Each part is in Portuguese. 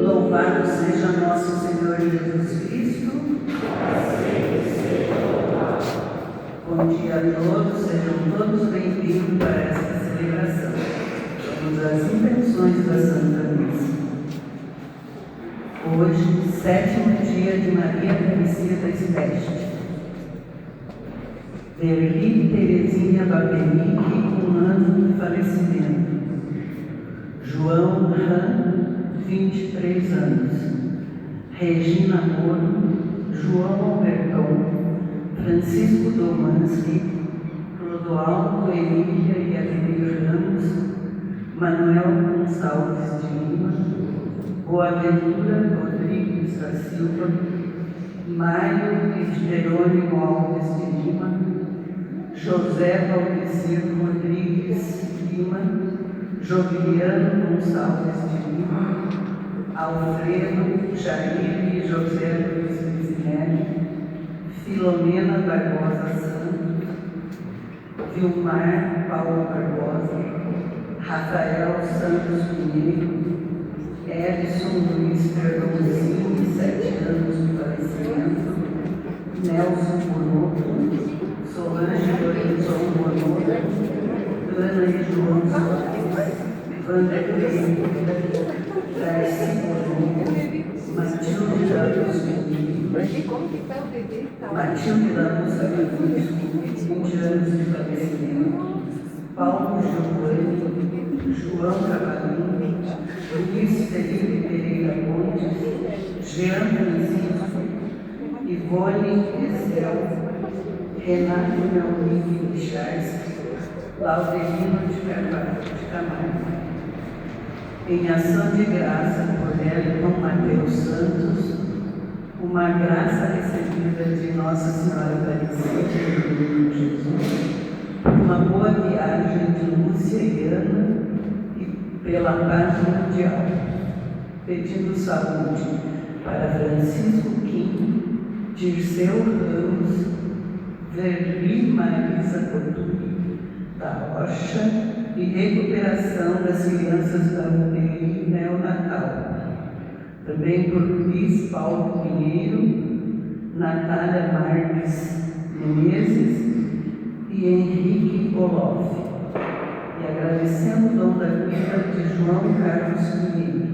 Louvado seja nosso Senhor Jesus Cristo. Bom dia a todos, sejam todos bem-vindos para esta celebração. Vamos às intenções da Santa Missa. Hoje, 7º dia de Maria Aparecida Esteste. Verli Terezinha Babenique, 1 ano de falecimento. João Han, 23 anos. Regina Moro, João Alberton, Francisco Domanski, Clodoaldo Emília e Ademir Ramos, Manuel Gonçalves de Lima, Boaventura Rodrigues da Silva, Mário e Jerônimo Alves de Lima, José Valdecir Rodrigues Lima, Joviano Gonçalves de Lima, Alfredo, Jair e José Luiz Vizinelli, Filomena Barbosa Santos, Vilmar Paulo Barbosa, Rafael Santos Pinheiro, Edson Luiz Perdãozinho, 7 anos de falecimento, Nelson Bonoto, Solange Lorenzon Bonoto, Ana e João Soares, Vanderlei, Darcy Bonoto, Matilde da Luz Matilde da Luz Aguilis, 20 anos de falecimento, Paulo Giovanni, João Cavalinho, Luiz Felipe Pereira Pontes, Jean Francisco, Ivone Estel, Renato Melnick Michalski, Laudelino de Carvalho de Camargo. Em ação de graça por Elton Mateus Santos, uma graça recebida de Nossa Senhora Aparecida do Menino Jesus, uma boa viagem de Lúcia e Ana e pela paz mundial, pedindo saúde para Francisco Kim, Dirceu Ramos, Verli Marisa Coturi da Rocha e recuperação das crianças da UTI neonatal. Também por Luiz Paulo Pinheiro, Natália Marques Menezes e Henrique Olof. E agradecendo o dom da vida de João Carlos Pinheiro.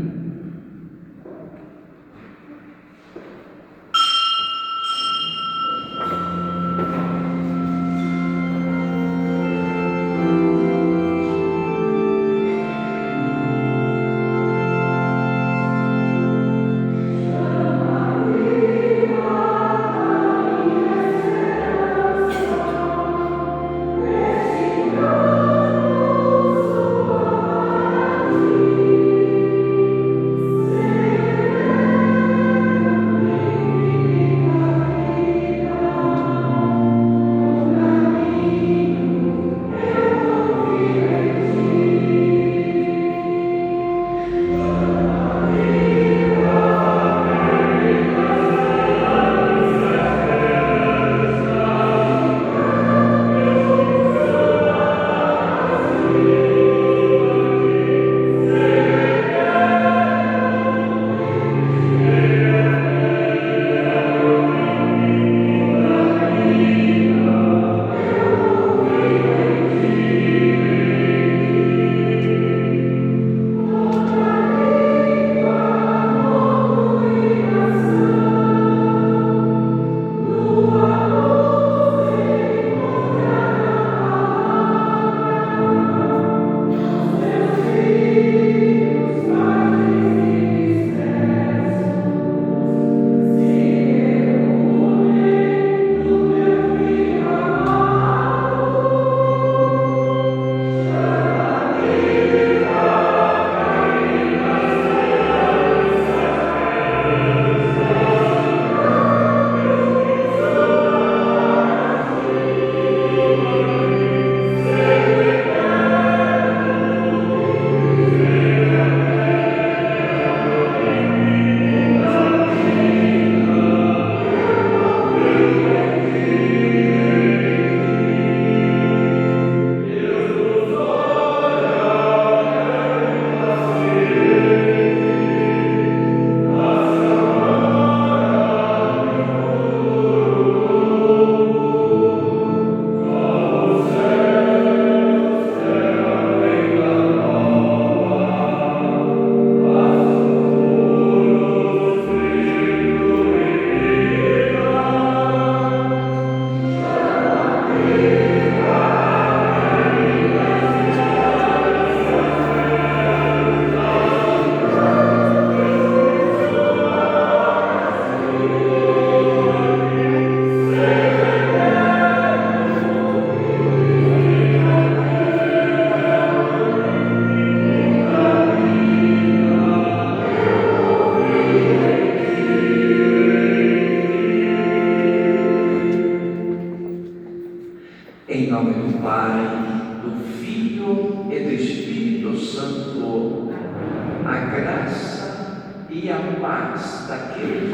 a graça e a paz daquele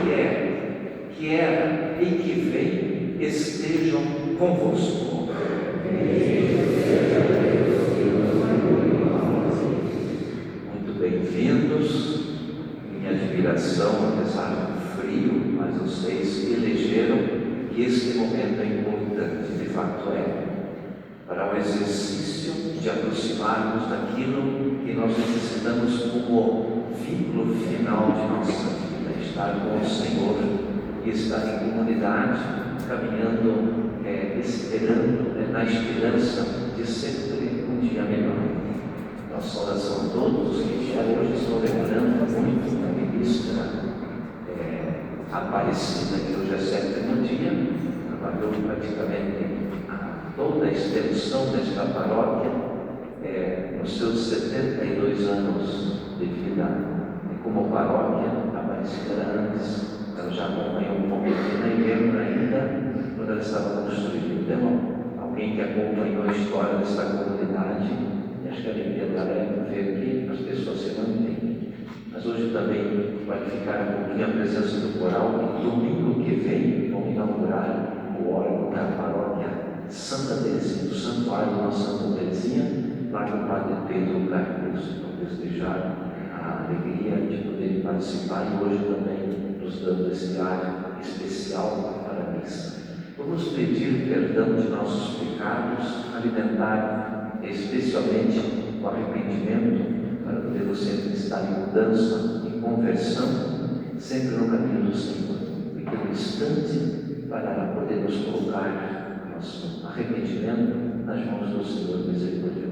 que era e que vem estejam convosco. Muito bem-vindos. Minha admiração, apesar do frio, mas vocês elegeram que este momento é importante, de fato é, para o exercício de aproximarmos daquilo que nós necessitamos como vínculo final de nossa vida, estar com o Senhor e estar em comunidade, caminhando, esperando, na esperança de sempre um dia melhor. Nossa oração a todos que já hoje estão lembrando muito da ministra Aparecida, que hoje é sétimo dia, trabalhou praticamente toda a extensão desta paróquia nos seus 72 anos de vida. E como paróquia, Aparecida era antes, ela já acompanhou um pouco aqui na igreja ainda, quando ela estava construída. Então, alguém que acompanhou a história desta comunidade, acho que a alegria dela é ver que as pessoas se mantêm. Mas hoje também qualificar um pouquinho a presença do coral, e domingo que vem vão inaugurar o órgão da paróquia Santa Teresinha, do Santuário de Nossa Santa Teresinha, lá com o Padre Pedro Cardoso. Então, desejar a alegria de poder participar e hoje também nos dando esse ar especial para a missa. Vamos pedir perdão de nossos pecados, alimentar especialmente o arrependimento, para podermos sempre estar em mudança, em conversão, sempre no caminho do Senhor. Pequeno instante para podermos colocar nosso arrependimento nas mãos do Senhor misericordioso.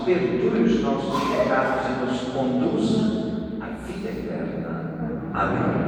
perdoe os nossos pecados e nos conduza à vida eterna. Amém.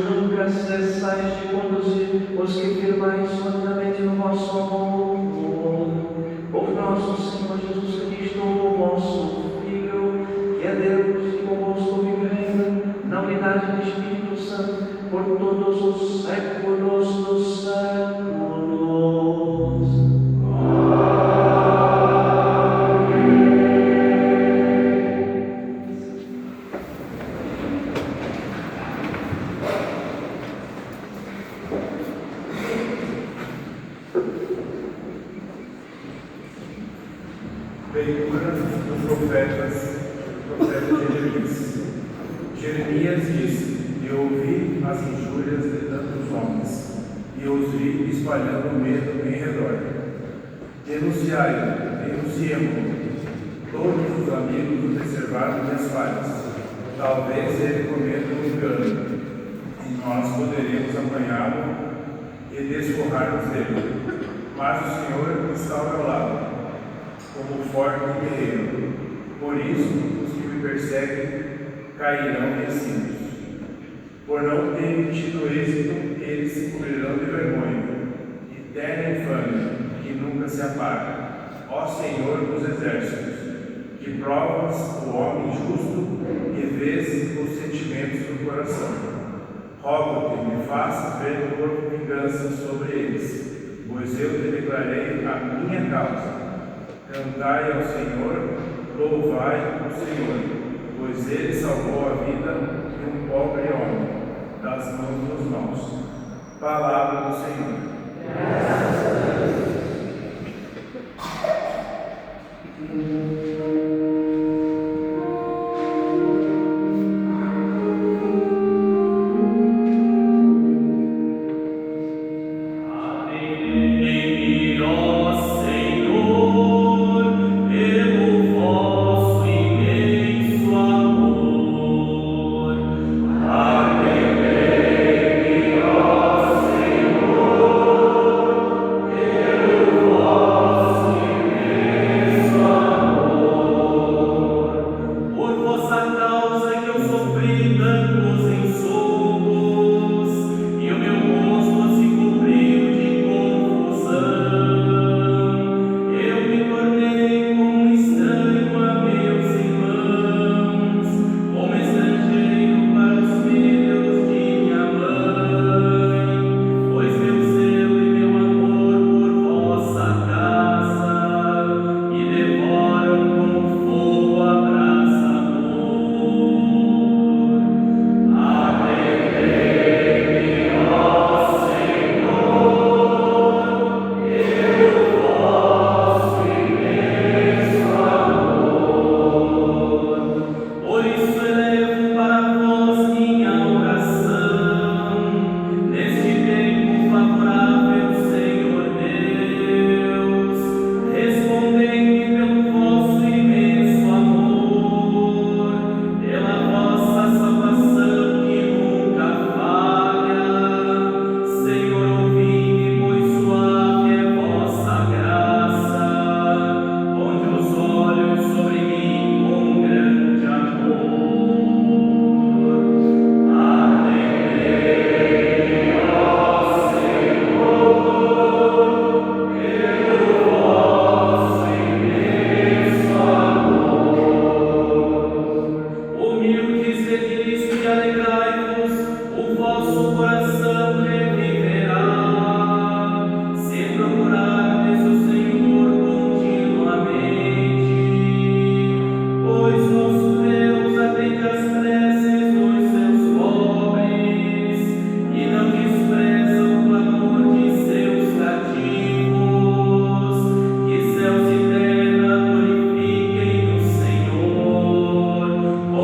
nunca cessais de conduzir os que firmais solidamente no vosso amor. Por nosso Senhor Jesus Cristo, vosso Filho, que é Deus e convosco vive e reina, na unidade do Espírito Santo, por todos os séculos dos séculos. Leitura dos profeta Jeremias. Jeremias disse: Eu ouvi as injúrias de tantos homens, e os vi espalhando medo em redor. Denunciemo. Todos os amigos observaram minhas falhas. Talvez ele cometa um engano, e nós poderemos apanhá-lo e desforrar-nos dele. Mas o Senhor está ao meu lado, como forte guerreiro. Por isso, os que me perseguem cairão vencidos. Por não terem tido êxito, eles se cobrirão de vergonha, e terra infame, que nunca se apaga. Ó Senhor dos exércitos, que provas o homem justo e vês os sentimentos do coração. Rogo-te, me faças ver por vingança sobre eles, pois eu te declarei a minha causa. Cantai ao Senhor, louvai o Senhor, pois ele salvou a vida de um pobre homem das mãos dos maus. Palavra do Senhor. Graças a Deus.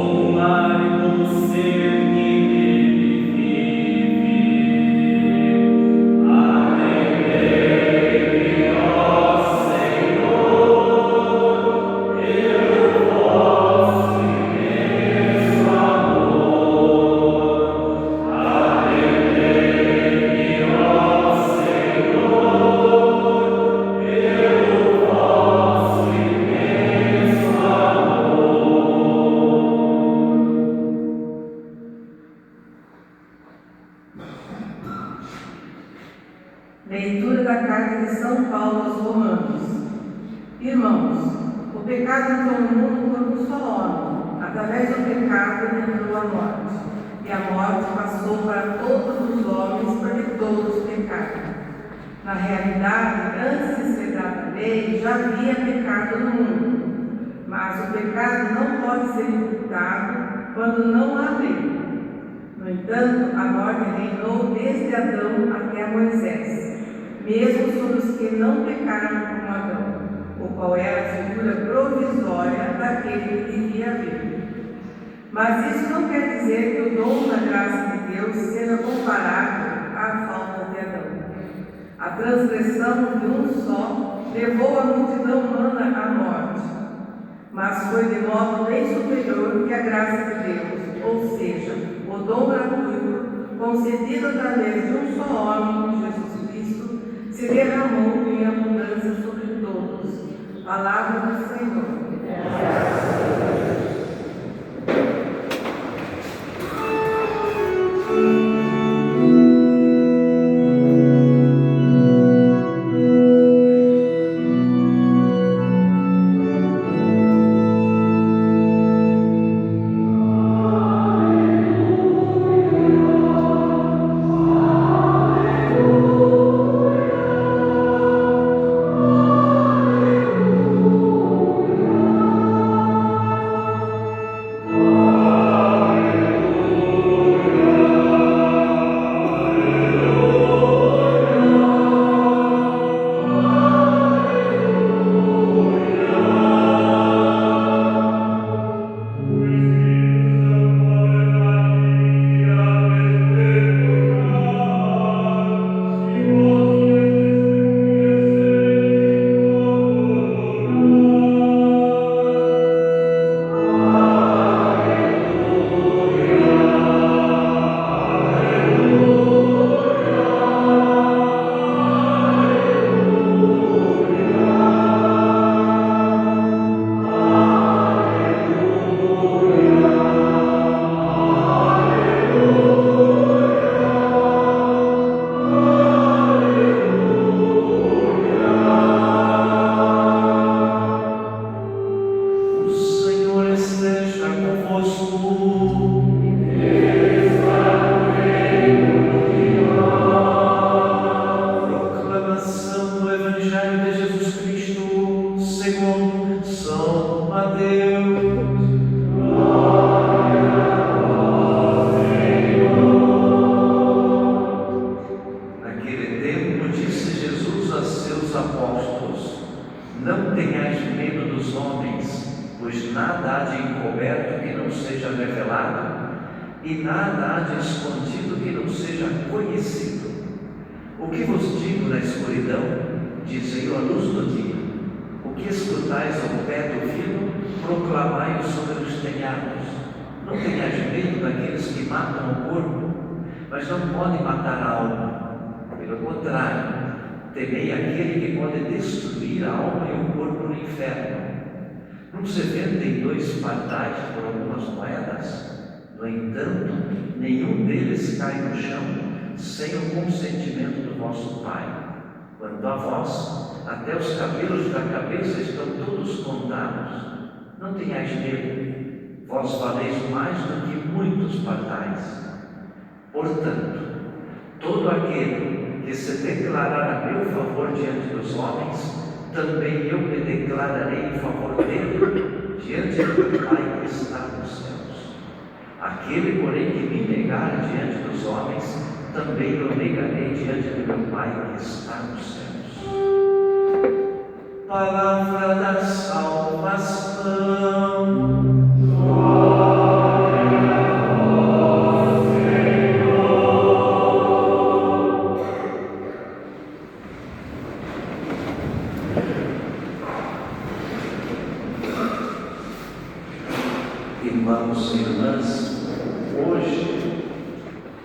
Uma de São Paulo aos Romanos. Irmãos, o pecado entrou no mundo por um só homem. Através do pecado entrou a morte. E a morte passou para todos os homens, porque todos pecaram. Na realidade, antes de ser dada a lei, já havia pecado no mundo. Mas o pecado não pode ser imputado quando não há lei. No entanto, a morte reinou desde Adão até Moisés, mesmo sobre os que não pecaram como Adão, o qual era a figura provisória daquele que devia vir. Mas isso não quer dizer que o dom da graça de Deus seja comparado à falta de Adão. A transgressão de um só levou a multidão humana à morte, mas foi de modo bem superior que a graça de Deus, ou seja, o dom gratuito concedido através de um só homem, Jesus Cristo, se derramou em abundância sobre todos. Palavra do Senhor. Não tenhais medo dos homens, pois nada há de encoberto que não seja revelado, e nada há de escondido que não seja conhecido. O que vos digo na escuridão, dizei-o à luz do dia. O que escutais ao pé do filo, proclamai-o sobre os telhados. Não tenhais medo daqueles que matam o corpo, mas não podem matar a alma. Pelo contrário, temei aquele que pode destruir a alma e o corpo no inferno. Não se vendem 2 pardais por algumas moedas? No entanto, nenhum deles cai no chão sem o consentimento do vosso Pai. Quanto a vós, até os cabelos da cabeça estão todos contados. Não tenhais medo, vós valeis mais do que muitos pardais. Portanto, todo aquele que se declarar a meu favor diante dos homens, também eu me declararei em favor dele diante do meu Pai que está nos céus. Aquele, porém, que me negar diante dos homens, também eu negarei diante do meu Pai que está nos céus. Palavra da salvação. Irmãos e irmãs, hoje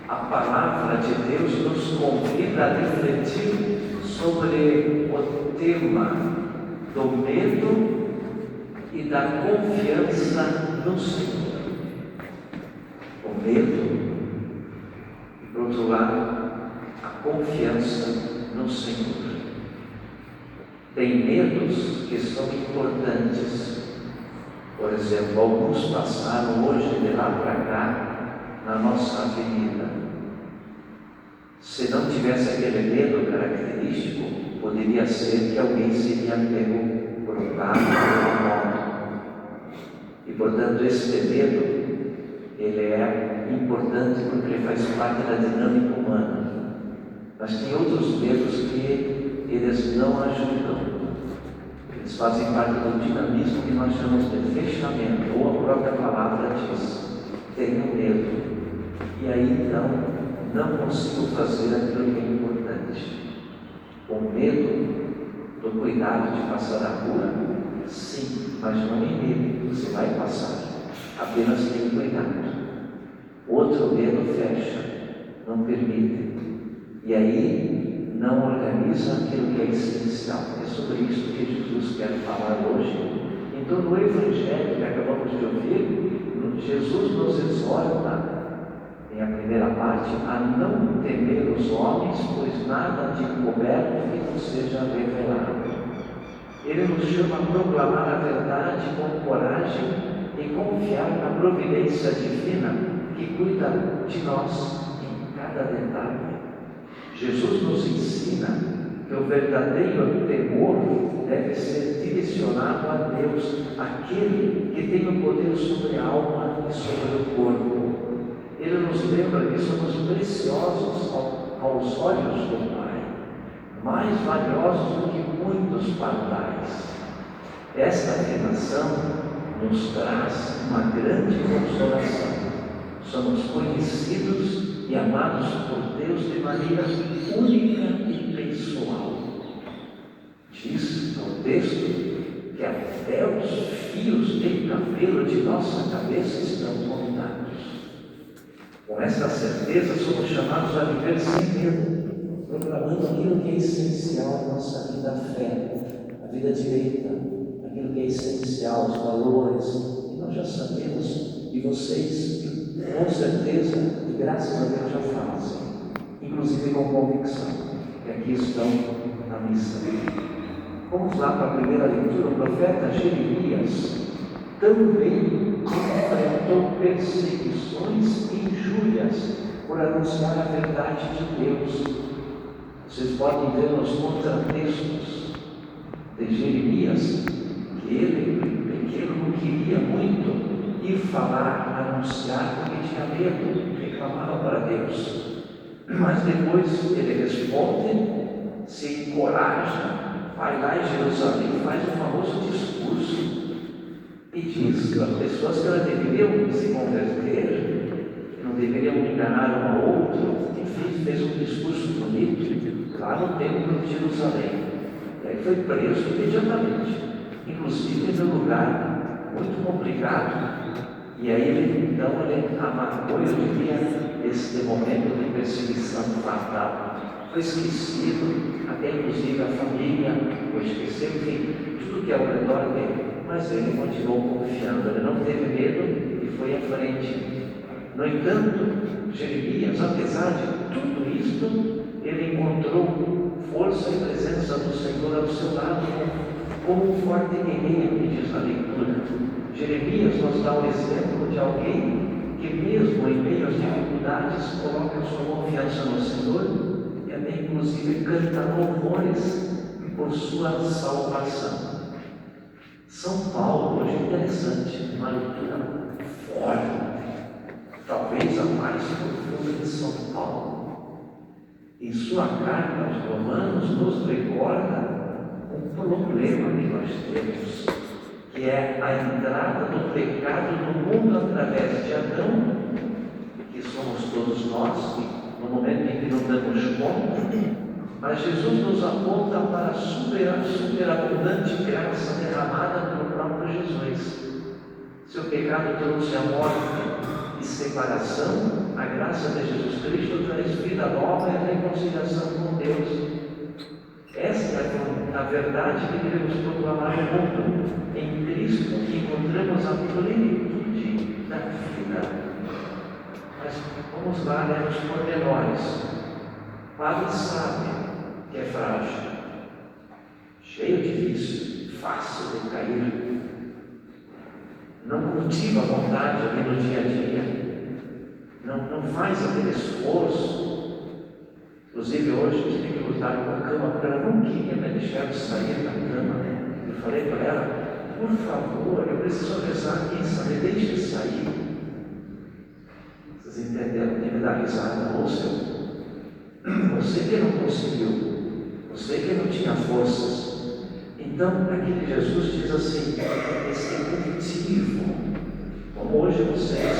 a palavra de Deus nos convida a refletir sobre o tema do medo e da confiança no Senhor. O medo e, por outro lado, a confiança no Senhor. Tem medos que são importantes. Por exemplo, alguns passaram hoje de lá para cá na nossa avenida. Se não tivesse aquele medo característico, poderia ser que alguém seria pego por um carro ou uma moto. E, portanto, esse medo, ele é importante porque ele faz parte da dinâmica humana. Mas tem outros medos que eles não ajudam. Eles fazem parte do dinamismo que nós chamamos de fechamento, ou a própria palavra diz: tenho medo. E aí então, não consigo fazer aquilo que é importante. O medo do cuidado de passar a rua, sim, mas não em medo, você vai passar. Apenas tenha cuidado. Outro medo fecha, não permite. E aí, não organiza aquilo que é essencial. É sobre isso que Jesus quer falar hoje. Então, no Evangelho que acabamos de ouvir, Jesus nos exorta, em a primeira parte, a não temer os homens, pois nada de encoberto que não seja revelado. Ele nos chama a proclamar a verdade com coragem e confiar na providência divina que cuida de nós em cada detalhe. Jesus nos ensina que o verdadeiro temor deve ser direcionado a Deus, aquele que tem o poder sobre a alma e sobre o corpo. Ele nos lembra que somos preciosos aos olhos do Pai, mais valiosos do que muitos pardais. Esta afirmação nos traz uma grande consolação. Somos conhecidos e amados por Deus de maneira única e pessoal. Diz no texto que até os fios de cabelo de nossa cabeça estão contados. Com esta certeza, somos chamados a viver sem medo, proclamando aquilo que é essencial à nossa vida, a fé, a vida direita, aquilo que é essencial, os valores. E nós já sabemos, e vocês, com certeza, e graças a Deus já fazem, inclusive com convicção, que aqui estão na missa. Vamos lá para a primeira leitura. O profeta Jeremias também enfrentou perseguições e injúrias por anunciar a verdade de Deus. Vocês podem ver nos contratextos de Jeremias que ele, pequeno, não queria muito ir falar, anunciar, porque tinha medo, reclamava para Deus. Mas depois ele responde, se encoraja, vai lá em Jerusalém, faz o famoso discurso e diz para as pessoas que elas deveriam se converter, que não deveriam enganar um ao outro. Enfim, fez um discurso bonito lá no templo de Jerusalém. E aí foi preso imediatamente, inclusive num lugar muito complicado. E aí ele amargou, eu diria, esse momento de perseguição fatal. Foi esquecido, até inclusive a família foi esquecida, enfim, tudo que é ao redor dele. Mas ele continuou confiando, ele não teve medo e foi à frente. No entanto, Jeremias, apesar de tudo isto, ele encontrou força e presença do Senhor ao seu lado, como um forte guerreiro, que diz a leitura. Jeremias nos dá o exemplo de alguém que, mesmo em meio às dificuldades, coloca sua confiança no Senhor e até inclusive canta louvores por sua salvação. São Paulo, hoje é interessante, uma leitura forte, talvez a mais profunda de São Paulo. Em sua carta aos Romanos, nos recorda um problema que nós temos, que é a entrada do pecado no mundo através de Adão, que somos todos nós, no momento em que não damos conta, mas Jesus nos aponta para a superabundante graça derramada pelo próprio Jesus. Seu pecado trouxe a morte e separação, a graça de Jesus Cristo traz vida nova e reconciliação com Deus. Esta é a verdade que devemos proclamar no mundo. Em Cristo encontramos a plenitude da vida. Mas vamos lá, né, os pormenores. Padre sabe que é frágil. cheio de vício, fácil de cair, não cultiva a vontade ali no dia a dia, não faz aquele esforço. Inclusive hoje tive que lutar com a cama, porque ela não queria me deixar de sair da cama, né? Eu falei para ela, por favor, eu preciso rezar a missa, me deixe sair. Vocês entenderam? Tem que dar risada, ou seu. Você que não conseguiu, você que não tinha forças. Então, aqui Jesus diz assim, esse cultivo, como hoje vocês,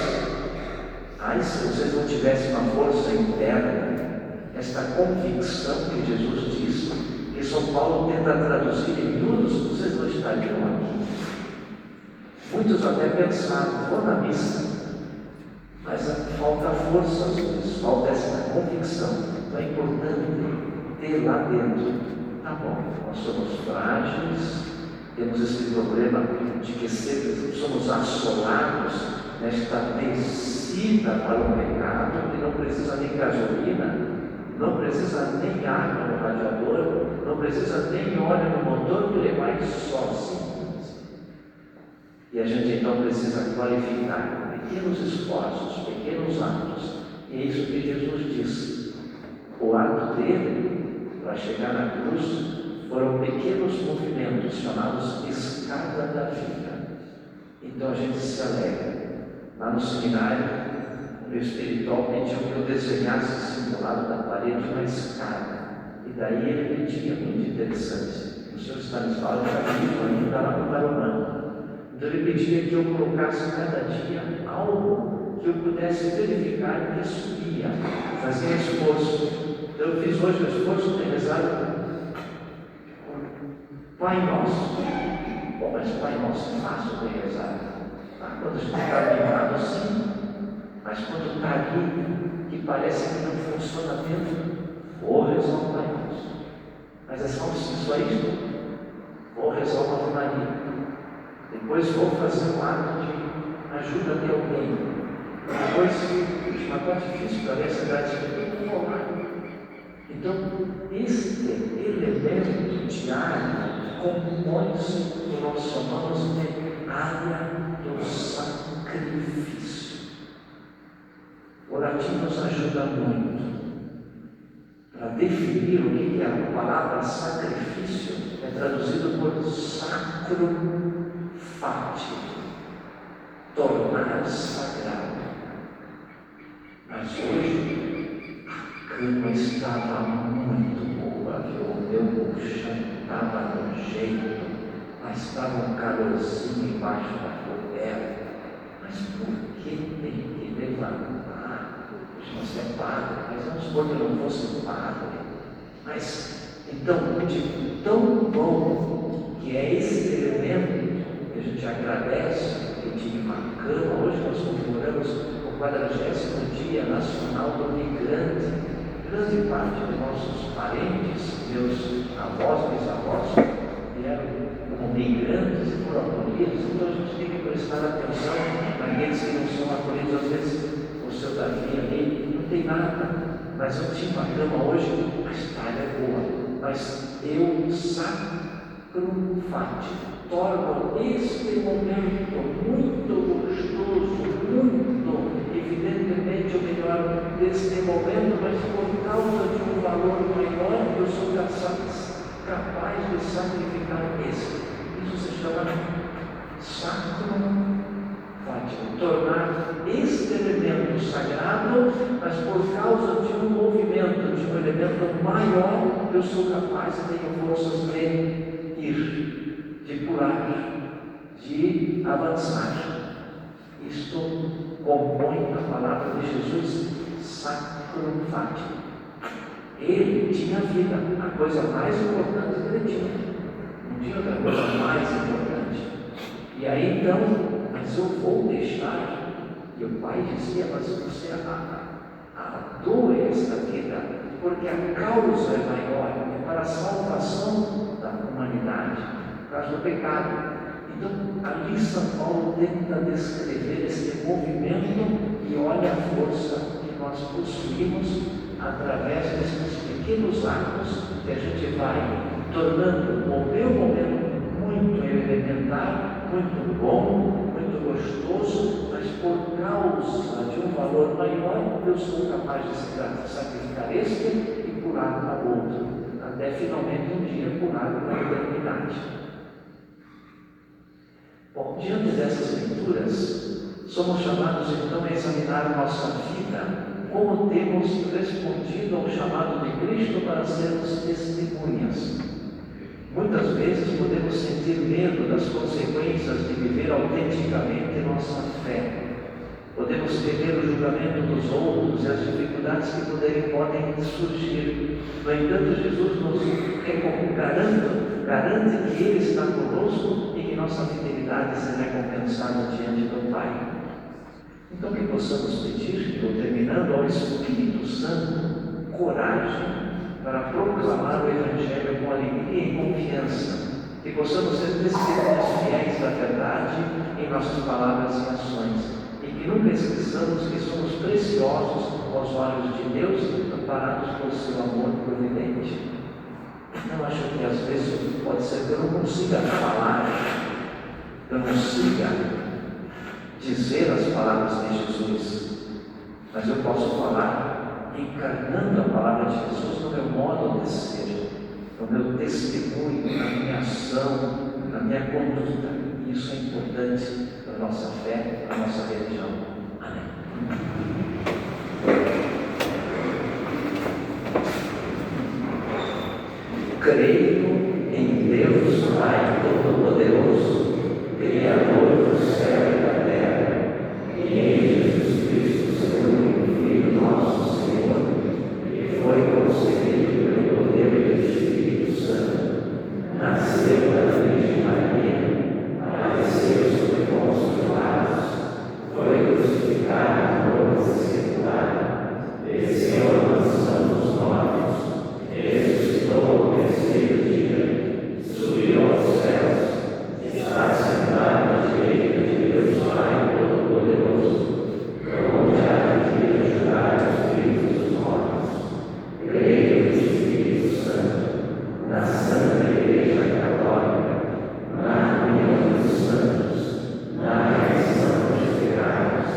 se vocês não tivessem uma força interna, esta convicção que Jesus diz, que São Paulo tenta traduzir em miúdos, vocês não estariam aqui. Muitos até pensaram, vou na missa, mas falta força às vezes, falta essa convicção. Então é importante ter lá dentro, tá bom, nós somos frágeis, temos esse problema de que sempre somos assolados nesta descida para o pecado, que não precisa nem gasolina, não precisa nem água no radiador, não precisa nem óleo no motor, que ele vai sozinho. E a gente então precisa qualificar pequenos esforços, pequenos atos. E é isso que Jesus diz. O ato dele, para chegar na cruz, foram pequenos movimentos chamados escada da vida. Então a gente se alegra. Lá no seminário, o meu espiritual pediu que eu desenhasse assim do lado da parede uma escada. E daí ele pedia, muito interessante. O senhor Stanislau já viu ainda lá no Tarumã. Então ele pedia que eu colocasse cada dia algo que eu pudesse verificar que subia, fazia esforço. Então eu fiz hoje o esforço de rezar Pai Nosso. Bom, mas Pai Nosso é fácil de rezar. Quando a gente está animado, sim. Mas quando está ali, que parece que não funciona dentro, vou rezar o Pai Nosso. Mas é só isso. Vou rezar o Ave Maria. Depois vou fazer um ato de ajuda de alguém. Depois, uma parte difícil para ver essa idade, eu vou lá. Então, este elemento diário compõe-se do que nós chamamos de área do sacrifício. O latim nos ajuda muito para definir o que é a palavra sacrifício, é traduzido por sacro fati, tornar sagrado. Mas hoje a cama estava muito boa, viu? O meu colchão estava no jeito, mas estava um calorzinho embaixo da coberta. Mas por que tem que levantar? Você é padre, mas vamos supor que eu não fosse padre. Mas então, de tão bom que é esse elemento, a gente agradece que tinha uma cama. Hoje nós comemoramos o 40º Dia Nacional do Migrante. Grande parte de nossos parentes, meus avós, bisavós, vieram como migrantes e foram acolhidos. Então a gente tem que prestar atenção naqueles que não são acolhidos. Às vezes o seu Davi ali não tem nada, mas eu tinha uma cama hoje, a história é boa. Mas eu sacro fati, torno este momento muito gostoso, muito evidentemente o melhor deste momento, mas por causa de um valor maior, eu sou capaz de sacrificar esse. Isso se chama sacro fati, tornar este elemento sagrado, mas por causa de um movimento, de um elemento maior, eu sou capaz e tenho forças de ir, de pular, de avançar. Isto compõe a palavra de Jesus, sacro fati. Ele tinha vida, a coisa mais importante que ele tinha. Não tinha outra coisa mais importante. E aí então, mas eu vou deixar. E o pai dizia, mas você doa esta vida, porque a causa é maior, é para a salvação da humanidade, por causa do pecado. Então, ali São Paulo tenta descrever esse movimento e olha a força que nós possuímos através desses pequenos atos que a gente vai tornando o meu momento muito elementar, muito bom, muito gostoso, mas por causa de um valor maior, eu sou capaz de sacrificar este e curar a outro, até finalmente um dia curar a eternidade. Bom, diante dessas leituras, somos chamados então a examinar nossa vida, como temos respondido ao chamado de Cristo para sermos testemunhas. Muitas vezes podemos sentir medo das consequências de viver autenticamente nossa fé. Podemos temer o julgamento dos outros e as dificuldades que podem surgir. No entanto, Jesus nos garante que Ele está conosco e que nossa fidelidade será recompensada diante do Pai. Então, que possamos pedir, terminando ao Espírito Santo, coragem para proclamar o Evangelho com alegria e confiança, que possamos ser testemunhas fiéis da verdade em nossas palavras e ações, e que nunca esqueçamos que somos preciosos aos olhos de Deus, amparados por seu amor providente. Eu acho que às vezes pode ser que eu não consiga falar, eu não consiga dizer as palavras de Jesus, mas eu posso falar encarnando a palavra de Jesus no meu modo de ser, no meu testemunho, na minha ação, na minha conduta. Isso é importante para a nossa fé, para a nossa religião. Amém. Creio em Deus Pai Todo-Poderoso, Criador do céu e da terra, e em Jesus Cristo, seu único Filho, nosso Senhor, que foi concebido pelo poder do Espírito Santo, nasceu da Virgem Maria, padeceu sob Pôncio Pilatos, foi crucificado, morto e sepultado, desceu à mansão dos mortos, ressuscitou ao terceiro dia, subiu aos céus, está sentado à direita de Deus Pai Todo-Poderoso, onde há de vir a julgar os vivos e os mortos. Creio no Espírito Santo, na Santa Igreja Católica, na comunhão dos santos, na remissão dos pecados,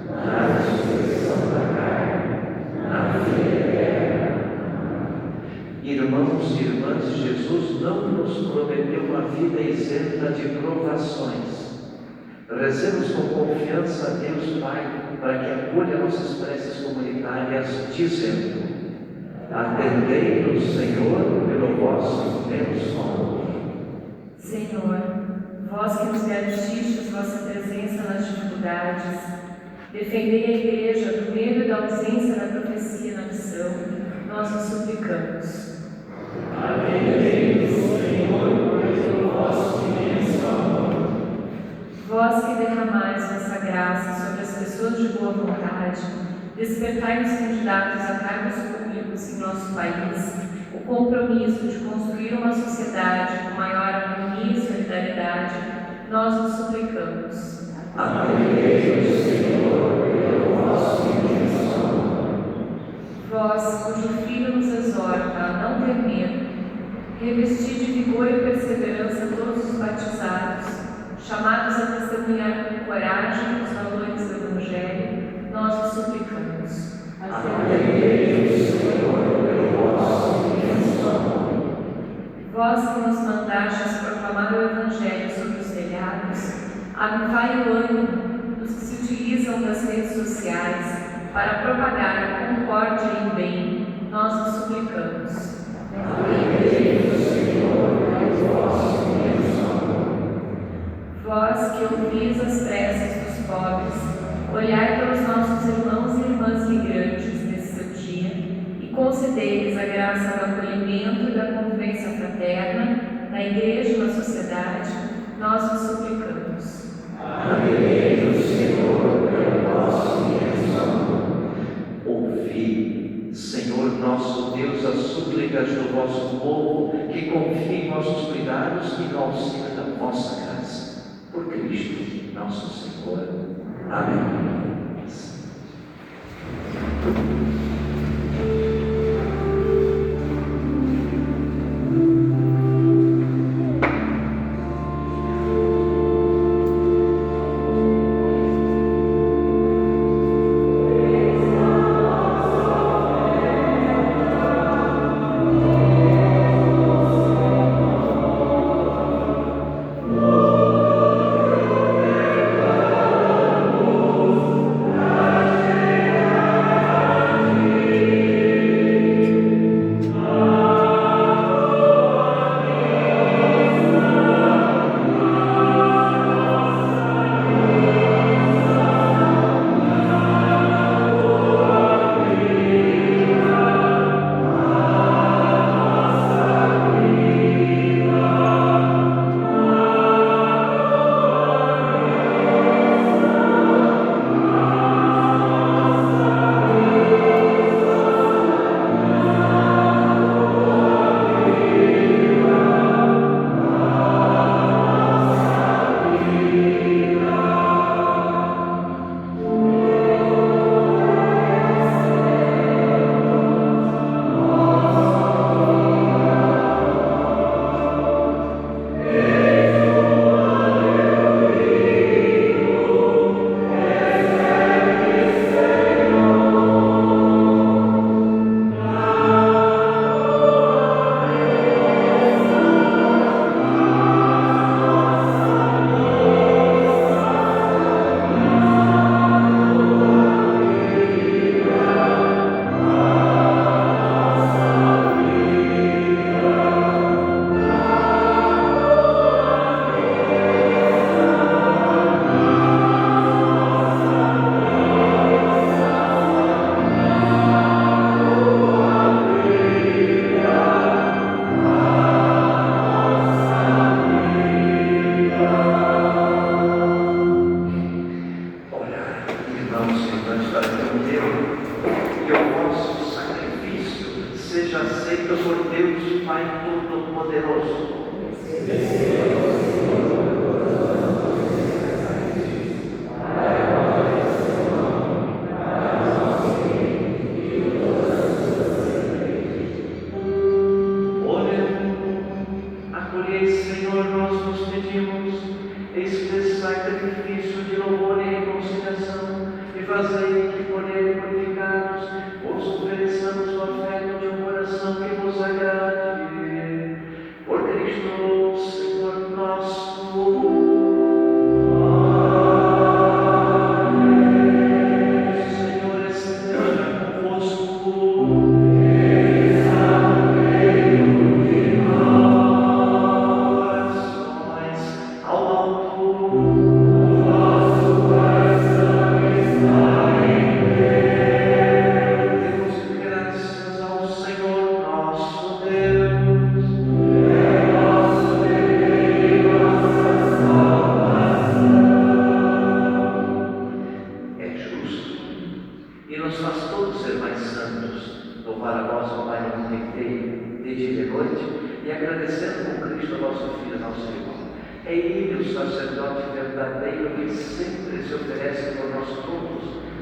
na ressurreição da carne, na vida eterna. Irmãos e irmãs, Jesus não nos prometeu uma vida isenta de provações. Rezemos com confiança a Deus Pai para que acolha nossas preces comunitárias, dizendo: atendei-nos, Senhor, pelo vosso imenso amor. Senhor, vós que nos garantistes vossa presença nas dificuldades, defendei a Igreja do medo e da ausência da profecia e na missão, nós nos suplicamos. Atendei-nos, Senhor, pelo vosso imenso amor. Vós que derramais vossa graça sobre as pessoas de boa vontade, despertai nos candidatos a cargos públicos em nosso país o compromisso de construir uma sociedade com maior harmonia e solidariedade, nós nos suplicamos. Atendei-nos, Senhor, pelo vosso imenso amor. Vós, cujo Filho nos exorta a não ter medo, revesti de vigor e perseverança todos os batizados, chamados a testemunhar com coragem os valores do Evangelho, nós os suplicamos. Atendei-nos, Senhor, pelo vosso imenso amor. Vós que nos mandastes proclamar o Evangelho sobre os telhados, avivai o ânimo dos que se utilizam das redes sociais para propagar a concórdia e o bem, nós nos suplicamos. Atendei-nos, Senhor, pelo vosso imenso amor. Vós que ouvis as preces dos pobres, olhai pelos nossos irmãos e irmãs migrantes nesse seu dia e concedei-lhes a graça do acolhimento e da convivência fraterna na Igreja e na sociedade, nós nos suplicamos. Atendei-nos, Senhor, pelo vosso imenso amor. Ouvi, Senhor nosso Deus, as súplicas do vosso povo, que confia em vossos cuidados e no auxílio da vossa graça. Por Cristo, nosso Senhor. Amém. irmãos e irmãs, para que o meu e o vosso sacrifício seja aceito por Deus Pai Todo-Poderoso.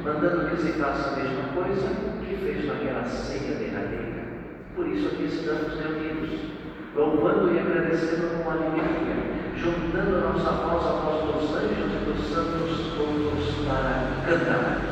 Mandando que se faça a mesma coisa que fez naquela ceia derradeira. Por isso aqui estamos reunidos, louvando e agradecendo com alegria, juntando a nossa voz à voz dos anjos e dos santos todos para cantar.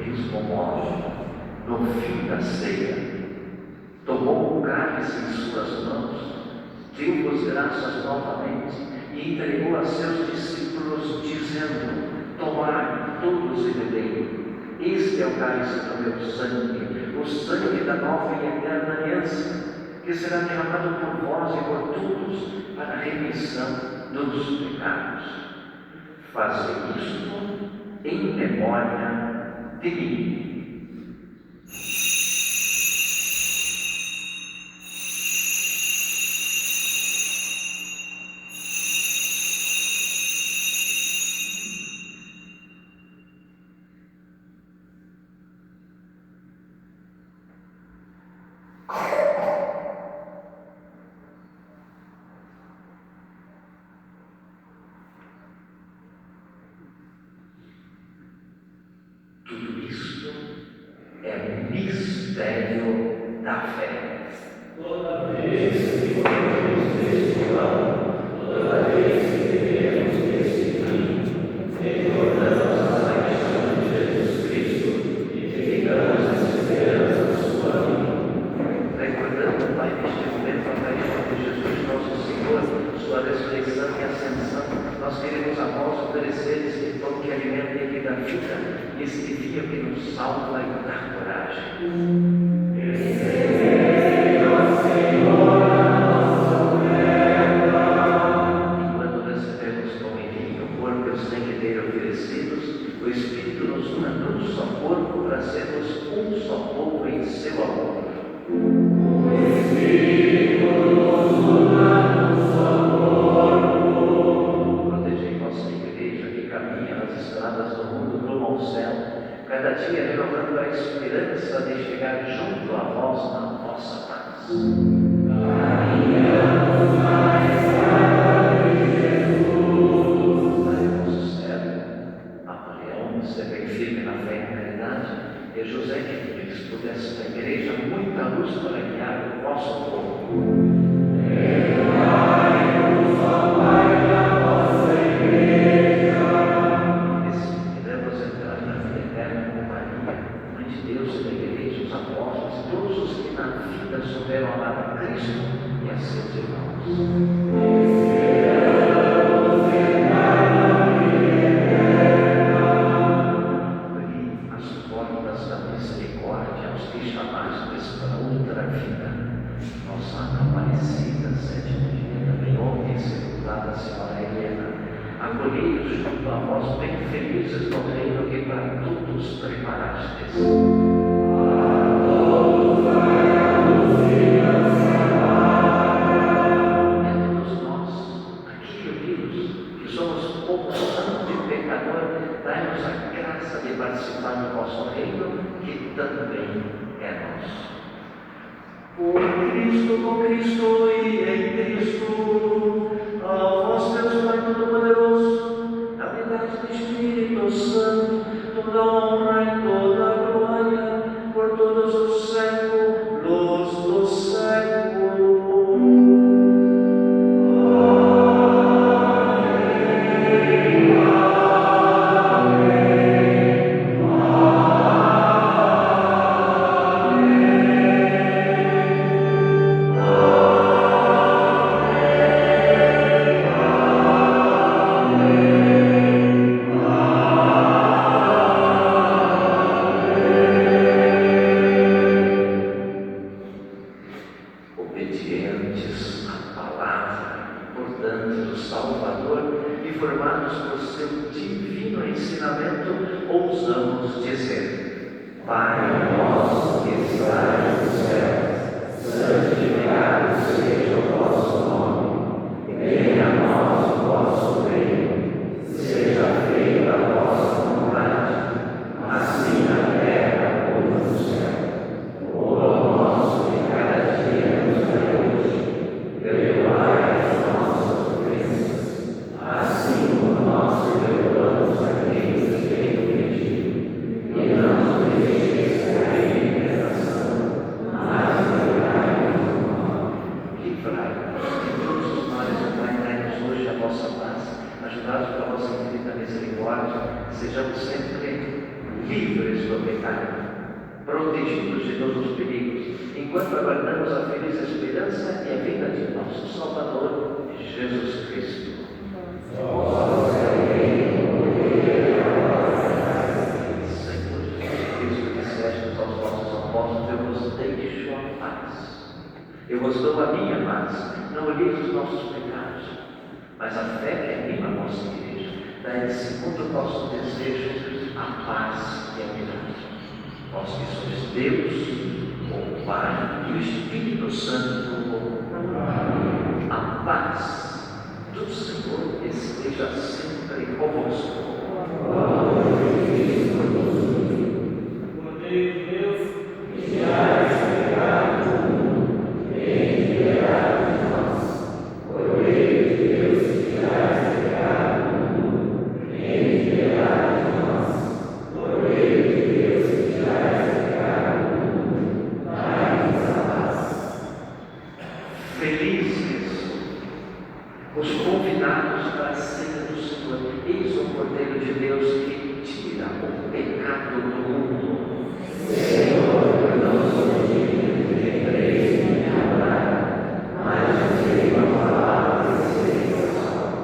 mesmo modo, no fim da ceia, tomou o cálice em suas mãos, deu-vos graças novamente e entregou a seus discípulos, dizendo: tomai, todos e bebei. Este é o cálice do meu sangue, o sangue da nova e eterna aliança, que será derramado por vós e por todos para a remissão dos pecados. Fazei isto em memória de mim. Tudo isto é o mistério da fé. Toda vez que corremos deste plano, toda vez que vivemos deste caminho, recordamos a paixão de Jesus Cristo e ficamos na esperança da sua vinda. Recordando, Pai, neste momento a paixão de Jesus, nosso Senhor, sua ressurreição e ascensão, nós queremos a vós oferecer este pão que alimenta e que dá vida, e este vinho que nos salva e dá coragem. Enquanto recebemos pão e vinho, o corpo e o sangue dele oferecidos, o Espírito nos une num só corpo para sermos um só povo em seu amor. Protegei vossa igreja que caminha nas estradas do mundo rumo ao céu, cada dia renovando a esperança de chegar junto a vós na vossa paz. Caminhamos na estrada de Jesus. Pai nosso céu, Napoleão, ser bem firme na fé e na caridade, e José que Cristo desse da igreja muita luz para guiar o vosso povo. Souberam amar a Cristo e a seus irmãos. Abri as portas da misericórdia aos que chamastes para outra vida. Nossa Aparecida, sétima dia, também ontem sepultada Senhora Helena, acolhidos junto a vós, bem felizes no reino que para todos preparastes. Dai-nos a graça de participar do vosso reino, que também é nosso. Por Cristo, com Cristo e em Cristo, a vós, Deus Pai Todo-Poderoso, a unidade do Espírito Santo, toda a honra e toda a glória, por todos os séculos dos séculos. Obedientes à palavra importante do Salvador e formados por seu divino ensinamento, ousamos dizer: Pai nosso que estás no céu, santificado seja o vosso nome, venha a nós o vosso reino, seja feita a vossa vontade, assim na terra como no céu. O pão nosso de cada dia nos dai hoje, perdoai as nossas ofensas, assim como nós perdoamos a quem nos tem ofendido, e não nos deixeis cair em tentação, mas livrai-nos do mal. Livrai-nos de todos os males, ó Pai, dai-nos hoje a vossa paz, ajudados pela vossa infinita misericórdia, sejamos sempre livres do pecado, protegidos de todos os perigos, enquanto aguardamos a feliz esperança e a vinda de nosso Salvador, Jesus Cristo. Vossa reino, poder e a vossa apóstolos: eu vos deixo a paz. Eu vos dou a minha paz. Não olheis os nossos pecados, mas a fé que anima a nossa igreja. Daí, segundo o nosso desejo, a paz e a unidade. Nós que somos Deus, o Pai e o Espírito Santo. A paz do Senhor esteja sempre convosco. Felizes os convidados para a ceia do Senhor. Eis o Cordeiro de Deus que tira o pecado do mundo. Senhor, não sou digno de entreis em minha palavra, mas direi uma palavra e serei salvo.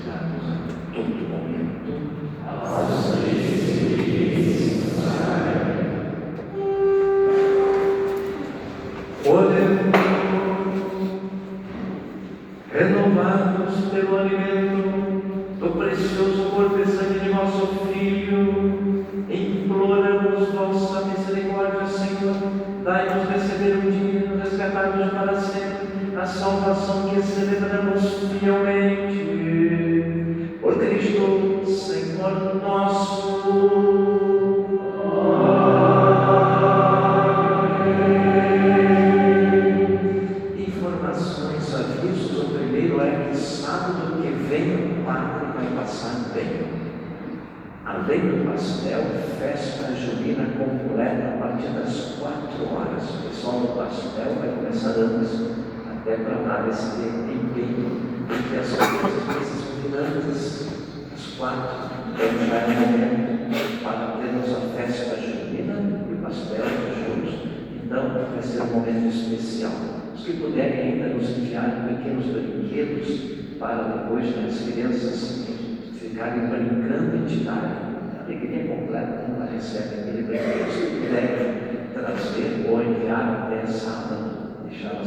santificados a todo momento. Renovados pelo alimento do precioso corpo e sangue de nosso Filho, imploramos vossa misericórdia, Senhor, dai-nos receber um dia, resgatar-nos para sempre, a salvação que celebramos fielmente. Por Cristo, Senhor nosso. Sábado que vem o padre vai passar bem. Além do pastel, festa junina completa a partir das 4 horas. O pessoal do pastel vai começar antes, até para dar esse tempinho, porque as coisas precisam vir antes, às 4. Então já é momento para termos a festa junina e o pastel juntos. Então vai ser um momento especial. Os que puderem ainda nos enviar pequenos brinquedos para depois as crianças ficarem brincando e tirarem a alegria completa quando ela recebe aquele brinquedo. Se puderem trazer ou enviar até sábado, deixar na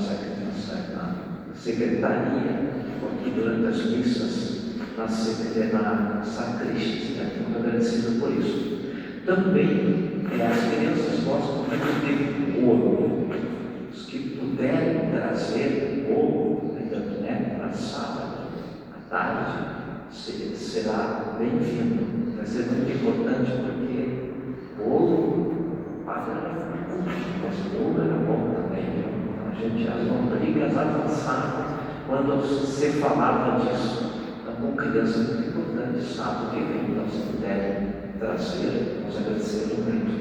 secretaria, porque durante as missas na sacristia, muito agradecido por isso. Também as crianças gostam muito de ouro. Os que puderem trazer ouro, para sábado à tarde, será bem-vindo. Vai ser muito importante porque ouro, padre era útil, mas ouro era bom também. A gente, as lombrigas avançavam quando se falava disso. Então, com criança é muito importante, sábado que vem, então, se puderem trazer, nós agradecemos muito.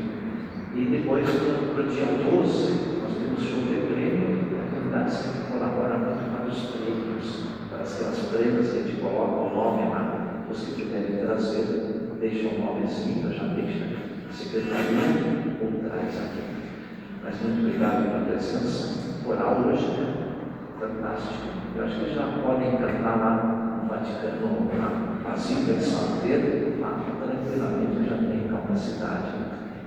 E depois, para o dia 12, nós temos show de prêmio, a comunidade sempre colabora muito para os prêmios, para aquelas prêmios que a gente coloca o nome lá, os que tiverem trazer, deixam o nomezinho, já deixa a secretaria ou traz aqui. Mas muito obrigado pela presença, coral hoje, né? Fantástico. Eu acho que já podem cantar lá no Vaticano, na Basílica de São Pedro, lá tranquilamente já tem capacidade,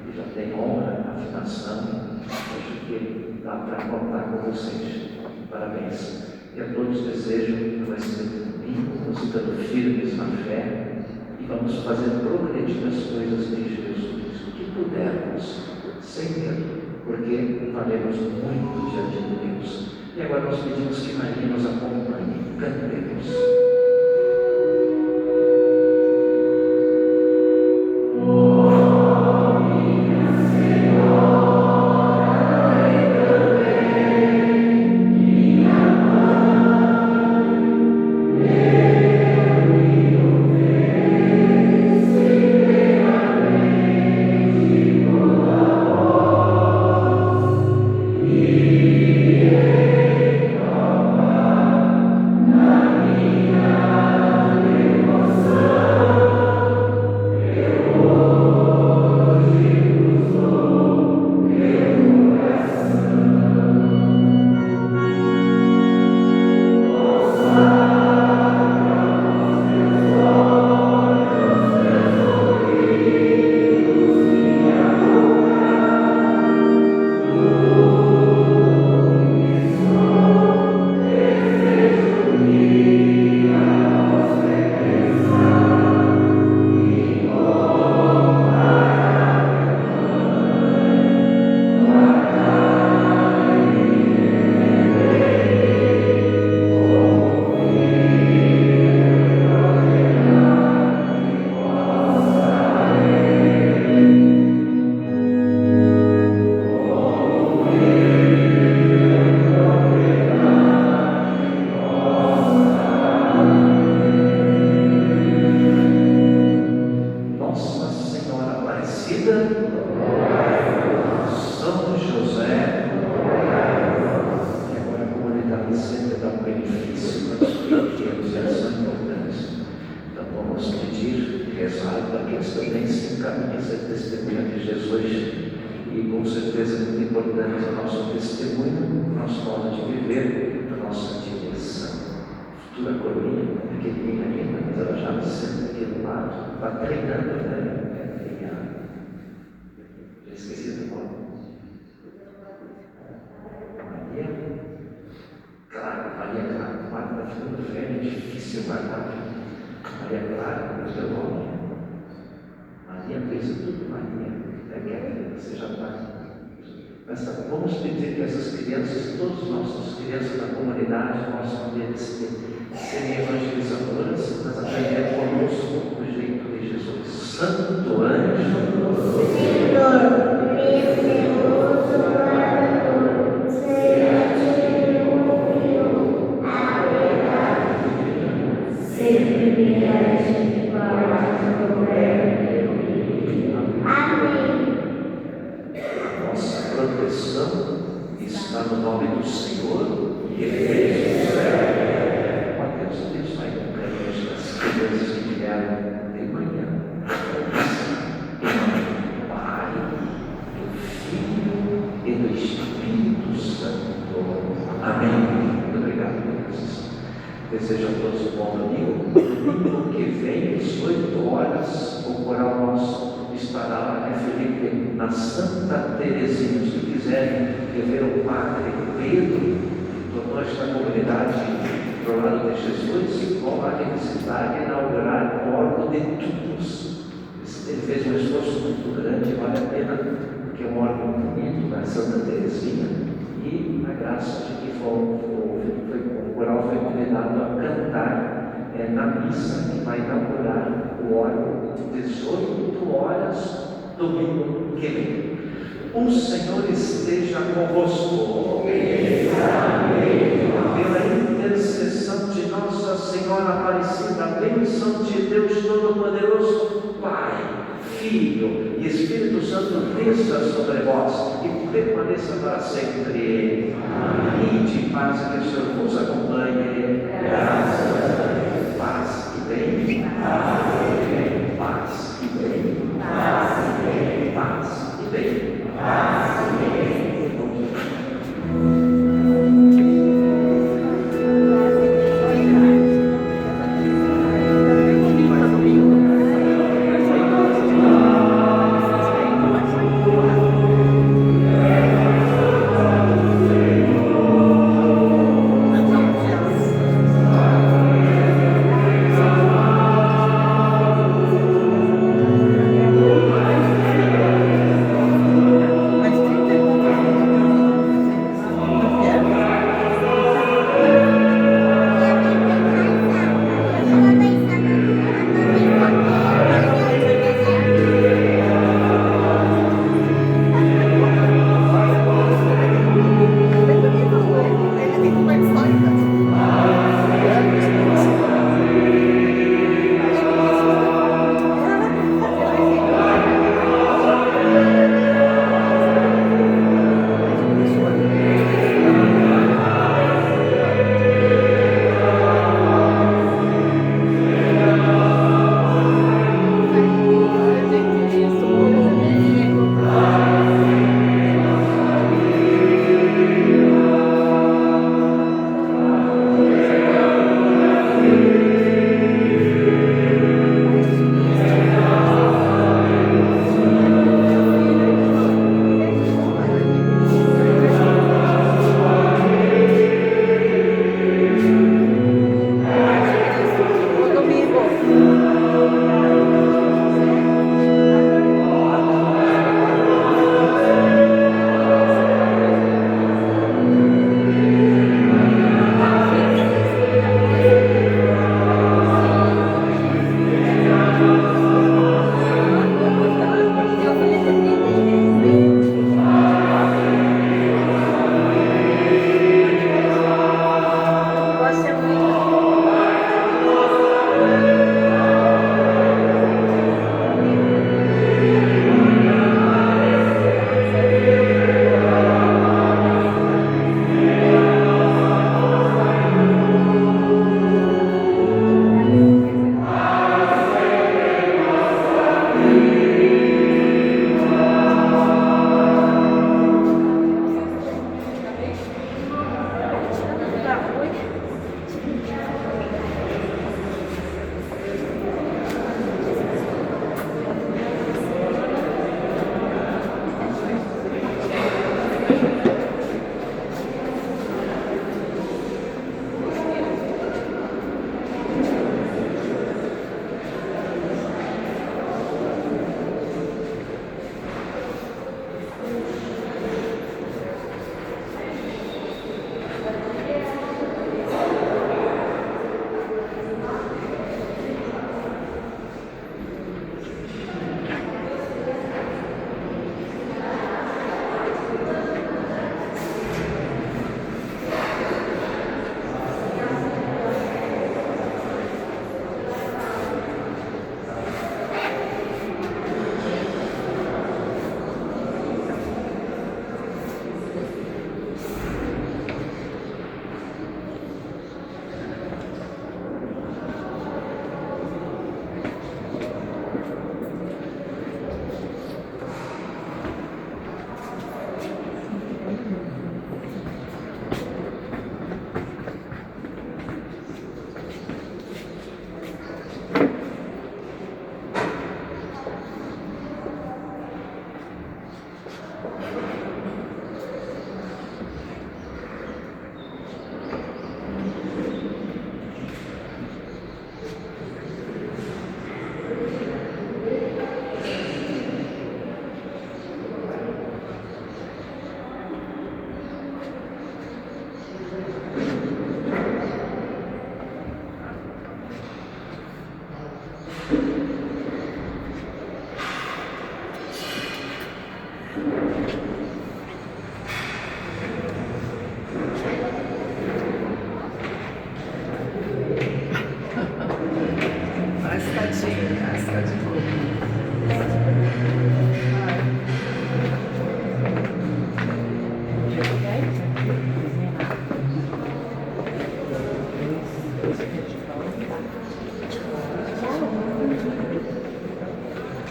e já tem honra, afinação. Acho que dá para contar com vocês. Parabéns. E a todos desejo que vai ser domingo, estando firmes na fé e vamos fazer progredir as coisas de Jesus, o que pudermos, sem medo, porque valemos muito diante de Deus. E agora nós pedimos que Maria nos acompanhe, cantemos. Tua coroinha, pequenininha ainda, mas ela já me senta aqui do lado, está treinando, né? Já esqueci do nome. Maria Clara, Marta está ficando velha, difícil guardar. Maria Clara, o teu nome. Maria fez tudo, Maria. Você já está. Mas vamos pedir que essas crianças, todas as nossas crianças da comunidade, possam serem evangelizadoras, mas aprender conosco o jeito de Jesus. Santo anjo, Senhor, precioso guardador, seja te ouvido a verdade divina, sempre me rege e guarda no governo. Amém. nossa proteção está no nome do Senhor e Ele fez o céu. Ó Deus, abençoe com carinho as crianças que vieram de manhã. Em nome do Pai, do Filho e do Espírito Santo. Amém. Muito obrigado, crianças. Desejo a todos um bom domingo. Domingo que vem, às 8 horas, o coral nosso estará lá, né, Felipe, na Santa Teresinha. Se quiserem rever o Padre Pedro, que tornou esta comunidade do lado de Jesus, e com a necessidade de inaugurar o órgão de tubos. Ele fez um esforço muito grande, vale a pena, porque é um órgão bonito da Santa Teresinha, e a graça de que o coral foi convidado a cantar na missa que vai inaugurar o órgão, 18 horas, domingo que vem. O Senhor esteja convosco. Pela intercessão de Nossa Senhora Aparecida, a bênção de Deus Todo-Poderoso, Pai, Filho e Espírito Santo desça sobre vós e permaneça para sempre. E de paz, que o Senhor vos acompanhe. Graças a Deus. Paz e bem. Paz e bem. Paz e bem. Paz e bem. Paz e bem. Paz e bem.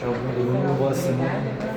Algum domingo boa semana.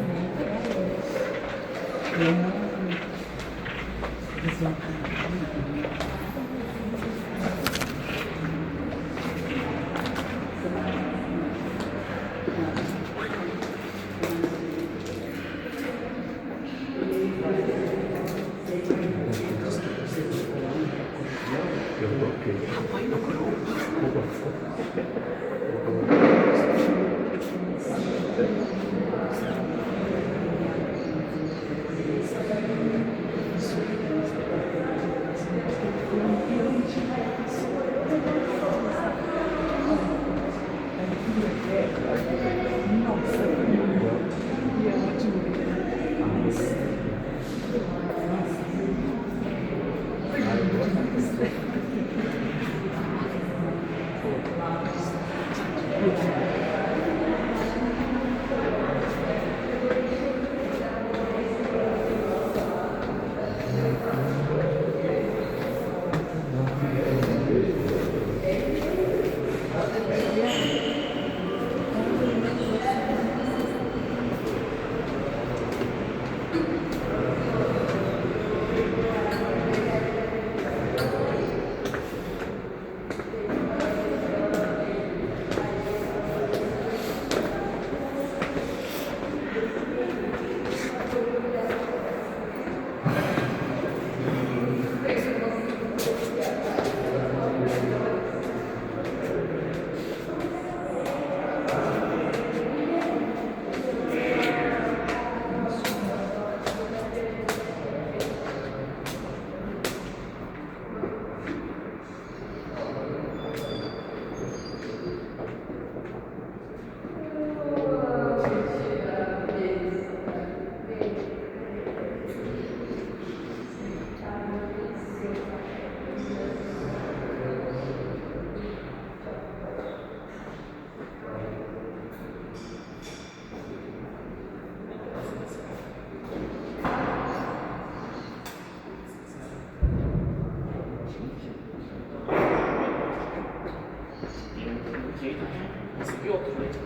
Você viu outro jeito?